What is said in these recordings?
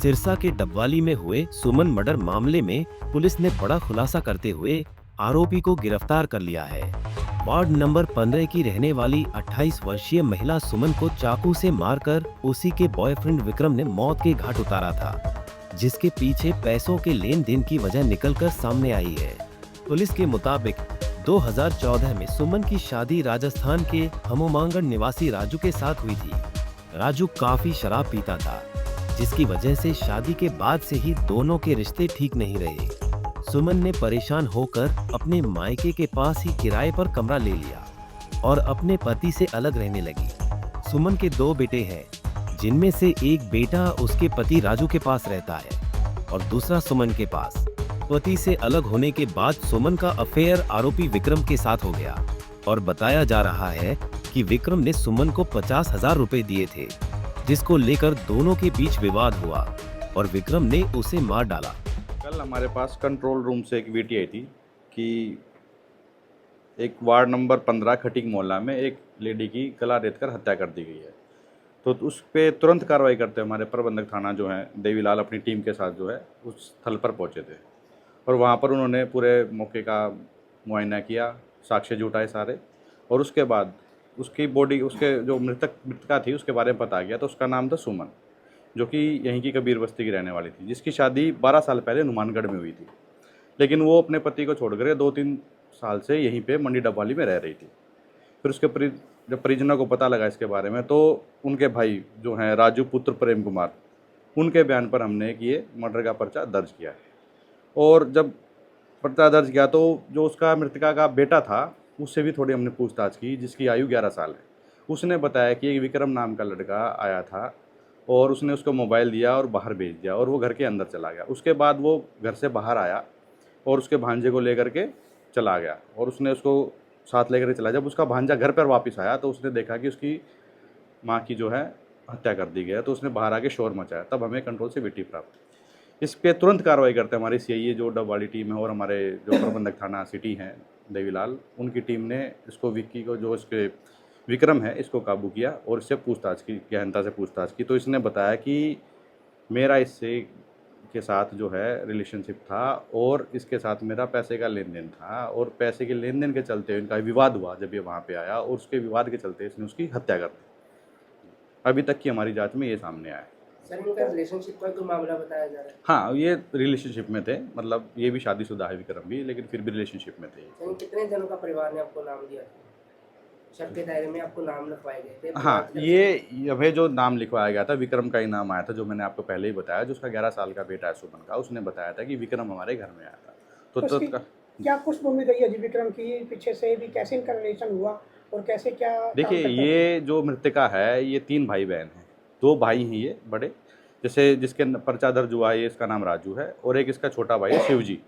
सिरसा के डबवाली में हुए सुमन मर्डर मामले में पुलिस ने बड़ा खुलासा करते हुए आरोपी को गिरफ्तार कर लिया है। वार्ड नंबर 15 की रहने वाली 28 वर्षीय महिला सुमन को चाकू से मारकर उसी के बॉयफ्रेंड विक्रम ने मौत के घाट उतारा था, जिसके पीछे पैसों के लेन देन की वजह निकलकर सामने आई है। पुलिस के मुताबिक 2014 में सुमन की शादी राजस्थान के हनुमानगढ़ निवासी राजू के साथ हुई थी। राजू काफी शराब पीता था, जिसकी वजह से शादी के बाद से ही दोनों के रिश्ते ठीक नहीं रहे। सुमन ने परेशान होकर अपने मायके के पास ही किराए पर कमरा ले लिया और अपने पति से अलग रहने लगी। सुमन के 2 बेटे हैं, जिनमें से एक बेटा उसके पति राजू के पास रहता है और दूसरा सुमन के पास। पति से अलग होने के बाद सुमन का अफेयर आरोपी विक्रम के साथ हो गया और बताया जा रहा है कि विक्रम ने सुमन को 50,000 रुपए दिए थे, जिसको लेकर दोनों के बीच विवाद हुआ और विक्रम ने उसे मार डाला। कल हमारे पास कंट्रोल रूम से एक वीटी आई थी कि एक वार्ड नंबर 15 खटीक मोहल्ला में एक लेडी की गला रेतकर हत्या कर दी गई है। तो उस पर तुरंत कार्रवाई करते हमारे प्रबंधक थाना जो है देवीलाल अपनी टीम के साथ जो है उस स्थल पर पहुंचे थे और वहां पर उन्होंने पूरे मौके का मुआयना किया, साक्ष्य जुटाए सारे, और उसके बाद उसकी बॉडी, उसके जो मृतका थी उसके बारे में पता गया। तो उसका नाम था सुमन, जो कि यहीं की कबीर बस्ती की रहने वाली थी, जिसकी शादी 12 साल पहले हनुमानगढ़ में हुई थी। लेकिन वो अपने पति को छोड़कर 2-3 साल से यहीं पे मंडी डबवाली में रह रही थी। फिर उसके जब परिजनों को पता लगा इसके बारे में, तो उनके भाई जो हैं राजू पुत्र प्रेम कुमार, उनके बयान पर हमने ये मर्डर का पर्चा दर्ज किया है। और जब पर्चा दर्ज किया तो जो उसका मृतका का बेटा था उससे भी थोड़ी हमने पूछताछ की, जिसकी आयु 11 साल है। उसने बताया कि एक विक्रम नाम का लड़का आया था और उसने उसको मोबाइल दिया और बाहर भेज दिया और वो घर के अंदर चला गया। उसके बाद वो घर से बाहर आया और उसके भांजे को लेकर के चला गया और उसने उसको साथ लेकर चला। जब उसका भांजा घर पर वापस आया तो उसने देखा कि उसकी माँ की जो है हत्या कर दी गई है। तो उसने बाहर आके शोर मचाया, तब हमें कंट्रोल से वीटी प्राप्त। इस पे तुरंत कार्रवाई करते हमारी सीआईए जो डबवाली टीम है और हमारे जो प्रबंधक थाना सिटी हैं देवीलाल, उनकी टीम ने इसको विक्की को, जो इसके विक्रम है, इसको काबू किया और इससे पूछताछ की, गहनता से पूछताछ की। तो इसने बताया कि मेरा इससे के साथ जो है रिलेशनशिप था और इसके साथ मेरा पैसे का लेन देन था और पैसे के लेन देन के चलते इनका विवाद हुआ जब ये वहाँ पे आया और उसके विवाद के चलते इसने उसकी हत्या कर दी। अभी तक की हमारी जांच में ये सामने आया है। सर, इनका रिलेशनशिप का कोई मामला बताया जा रहा है? हाँ, ये रिलेशनशिप में थे, मतलब ये भी शादीशुदा है विक्रम भी, लेकिन फिर भी रिलेशनशिप में थे। कितने जनों का परिवार ने आपको नाम दिया था? शक के दायरे में आपको नाम लिखवाए गए थे? हाँ, ये अभी जो नाम लिखवाया गया था विक्रम का ही नाम आया था, जो मैंने आपको पहले ही बताया। जो उसका 11 साल का बेटा है सुमन का, उसने बताया था कि विक्रम हमारे घर में आया था। तो क्या पृष्ठभूमि रही है जी विक्रम की, पीछे से भी कैसे इनका रिलेशन हुआ और कैसे क्या? देखिए, ये जो मृतका है ये 3 भाई बहन हैं। 2 भाई हैं ये बड़े, जैसे जिसके पर्चा दर्ज हुआ है इसका नाम राजू है और एक इसका छोटा भाई है शिवजी।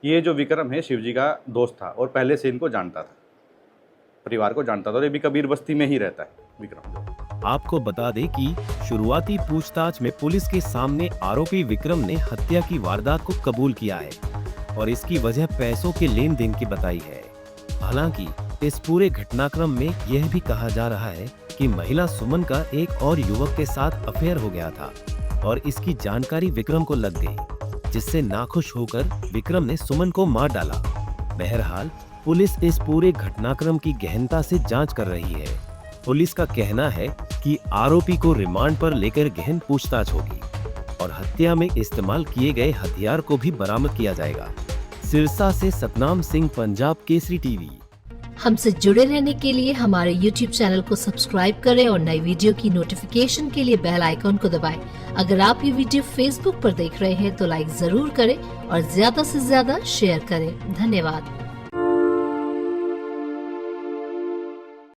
ये जो विक्रम है शिवजी का दोस्त था और पहले से इनको जानता था, परिवार को जानता था और ये भी कबीर बस्ती में ही रहता है विक्रम। आपको बता दें कि शुरुआती पूछताछ में पुलिस के सामने आरोपी विक्रम ने हत्या की वारदात को कबूल किया है और इसकी वजह पैसों के लेन देन की बताई है। हालांकि इस पूरे घटनाक्रम में यह भी कहा जा रहा है कि महिला सुमन का एक और युवक के साथ अफेयर हो गया था और इसकी जानकारी विक्रम को लग गई, जिससे नाखुश होकर विक्रम ने सुमन को मार डाला। बहरहाल पुलिस इस पूरे घटनाक्रम की गहनता से जांच कर रही है। पुलिस का कहना है कि आरोपी को रिमांड पर लेकर गहन पूछताछ होगी और हत्या में इस्तेमाल किए गए हथियार को भी बरामद किया जाएगा। सिरसा से सतनाम सिंह, पंजाब केसरी टीवी। हमसे जुड़े रहने के लिए हमारे YouTube चैनल को सब्सक्राइब करें और नई वीडियो की नोटिफिकेशन के लिए बेल आइकॉन को दबाएं। अगर आप ये वीडियो Facebook पर देख रहे हैं तो लाइक जरूर करें और ज्यादा से ज्यादा शेयर करें। धन्यवाद।